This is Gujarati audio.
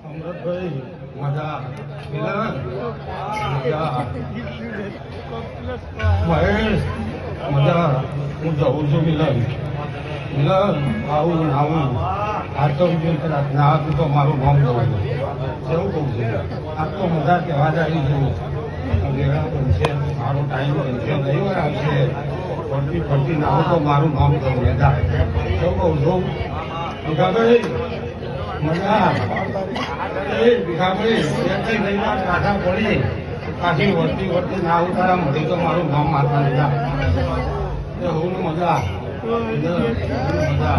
અમૃતભાઈ મજા મિલન મજા મહેશ મજા હું જઉં છું મિલન આવું આ તો ના હતું તો મારું નામ જવું એવું કહું છું આ તો મજા કહેવા જાય છું બનશે મારો ટાઈમ બનશે નહીં આવશે ફરતી ના તો મારું નામ જવું મજા એવું કહું છું ભીખાભાઈ મજા ભીખાભાઈ કાઢા પડી પાછી વર્તી ના ઉતારા મળી તો મારું નામ મારતા લીધા હું મજા મજા